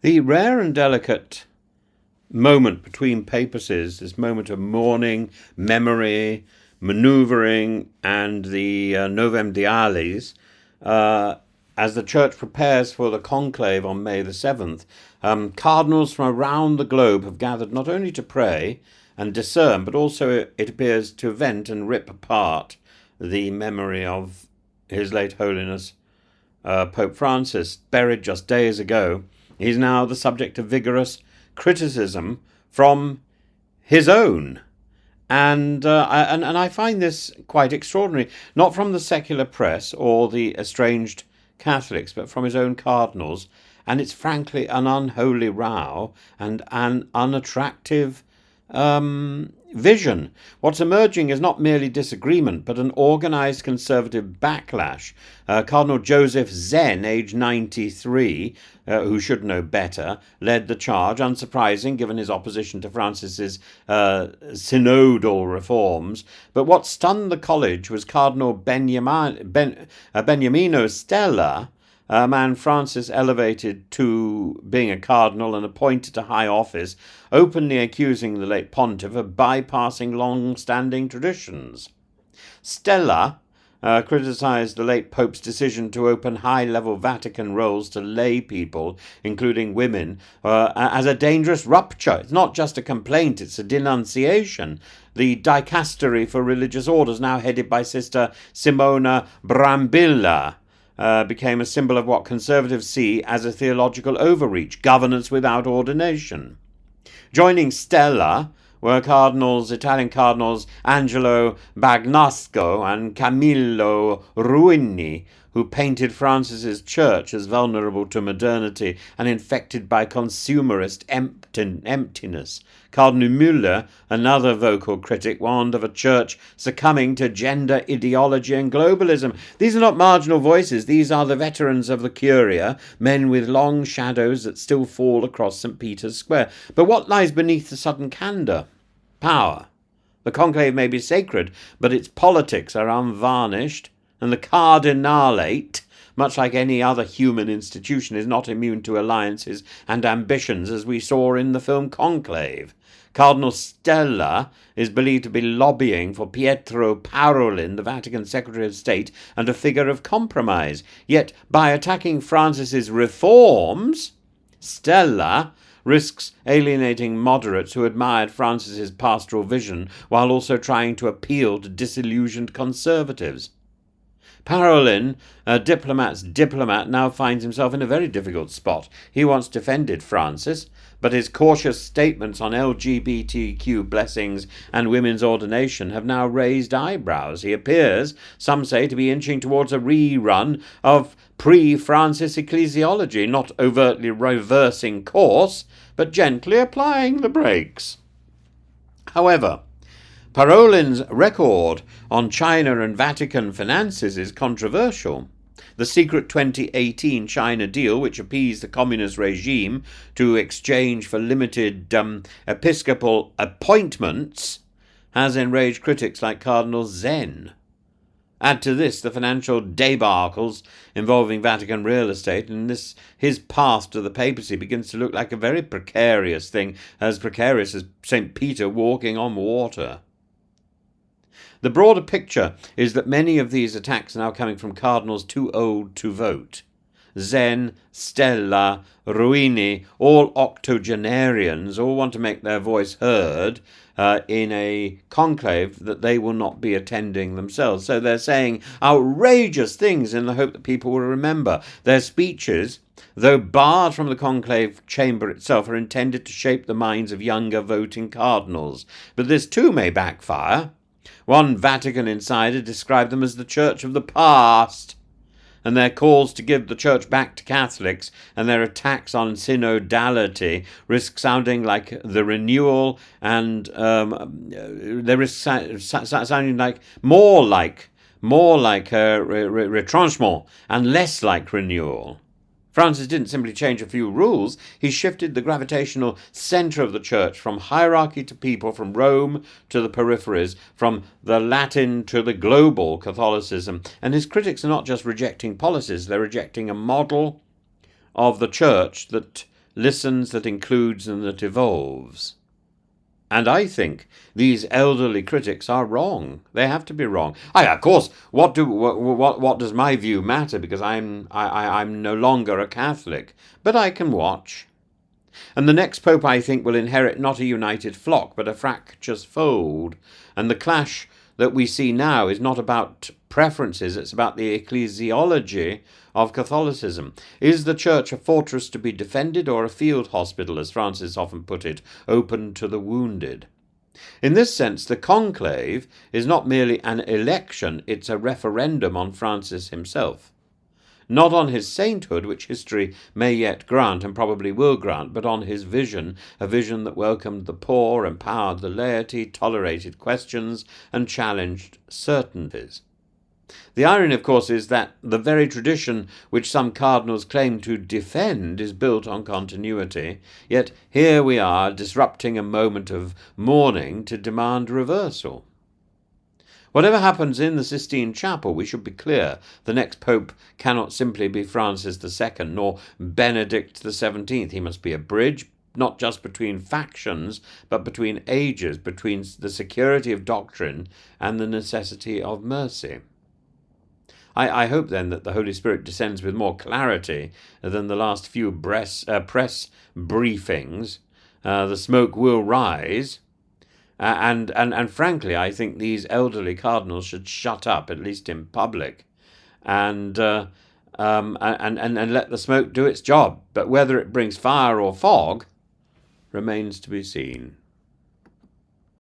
The rare and delicate moment between papacies, this moment of mourning, memory, manoeuvring, and the Novem Dialis, as the Church prepares for the conclave on May the 7th, cardinals from around the globe have gathered not only to pray and discern, but also, it appears, to vent and rip apart the memory of His late Holiness Pope Francis, buried just days ago. He's now the subject of vigorous criticism from his own. And I find this quite extraordinary, not from the secular press or the estranged Catholics, but from his own cardinals. And it's frankly an unholy row and an unattractive vision. What's emerging is not merely disagreement, but an organised conservative backlash. Cardinal Joseph Zen, aged 93, who should know better, led the charge, unsurprising given his opposition to Francis's synodal reforms. But what stunned the college was Cardinal Beniamino Stella, a man Francis elevated to being a cardinal and appointed to high office, openly accusing the late pontiff of bypassing long-standing traditions. Stella criticised the late Pope's decision to open high-level Vatican roles to lay people, including women, as a dangerous rupture. It's not just a complaint, it's a denunciation. The dicastery for religious orders, now headed by Sister Simona Brambilla, became a symbol of what conservatives see as a theological overreach, governance without ordination. Joining Stella were Italian cardinals Angelo Bagnasco and Camillo Ruini, who painted Francis's church as vulnerable to modernity and infected by consumerist emptiness. Cardinal Müller, another vocal critic, warned of a church succumbing to gender ideology and globalism. These are not marginal voices. These are the veterans of the Curia, men with long shadows that still fall across St. Peter's Square. But what lies beneath the sudden candour? Power. The conclave may be sacred, but its politics are unvarnished, and the cardinalate, much like any other human institution, is not immune to alliances and ambitions, as we saw in the film Conclave. Cardinal Stella is believed to be lobbying for Pietro Parolin, the Vatican Secretary of State, and a figure of compromise. Yet, by attacking Francis's reforms, Stella risks alienating moderates who admired Francis's pastoral vision, while also trying to appeal to disillusioned conservatives. Parolin, a diplomat's diplomat, now finds himself in a very difficult spot. He once defended Francis, but his cautious statements on LGBTQ blessings and women's ordination have now raised eyebrows. He appears, some say, to be inching towards a rerun of pre-Francis ecclesiology, not overtly reversing course, but gently applying the brakes. However, Parolin's record on China and Vatican finances is controversial. The secret 2018 China deal, which appeased the communist regime to exchange for limited episcopal appointments, has enraged critics like Cardinal Zen. Add to this the financial debacles involving Vatican real estate, and his path to the papacy begins to look like a very precarious thing, as precarious as St. Peter walking on water. The broader picture is that many of these attacks are now coming from cardinals too old to vote. Zen, Stella, Ruini, all octogenarians, all want to make their voice heard in a conclave that they will not be attending themselves. So they're saying outrageous things in the hope that people will remember. Their speeches, though barred from the conclave chamber itself, are intended to shape the minds of younger voting cardinals. But this too may backfire. One Vatican insider described them as the church of the past, and their calls to give the church back to Catholics and their attacks on synodality risk sounding like the renewal, and they risk sounding like more like retranchement and less like renewal. Francis didn't simply change a few rules, he shifted the gravitational centre of the church from hierarchy to people, from Rome to the peripheries, from the Latin to the global Catholicism. And his critics are not just rejecting policies, they're rejecting a model of the church that listens, that includes, and that evolves. And I think these elderly critics are wrong. They have to be wrong. Of course, what does my view matter? Because I'm no longer a Catholic, but I can watch. And the next pope, I think, will inherit not a united flock, but a fractious fold. And the clash that we see now is not about preferences, it's about the ecclesiology of Catholicism. Is the church a fortress to be defended, or a field hospital, as Francis often put it, open to the wounded? In this sense, the conclave is not merely an election, it's a referendum on Francis himself. Not on his sainthood, which history may yet grant and probably will grant, but on his vision, a vision that welcomed the poor, empowered the laity, tolerated questions, and challenged certainties. The irony, of course, is that the very tradition which some cardinals claim to defend is built on continuity, yet here we are disrupting a moment of mourning to demand reversal. Whatever happens in the Sistine Chapel, we should be clear, the next pope cannot simply be Francis II, nor Benedict XVII. He must be a bridge, not just between factions, but between ages, between the security of doctrine and the necessity of mercy. I hope then that the Holy Spirit descends with more clarity than the last few press briefings. The smoke will rise. And frankly, I think these elderly cardinals should shut up, at least in public, and let the smoke do its job. But whether it brings fire or fog remains to be seen.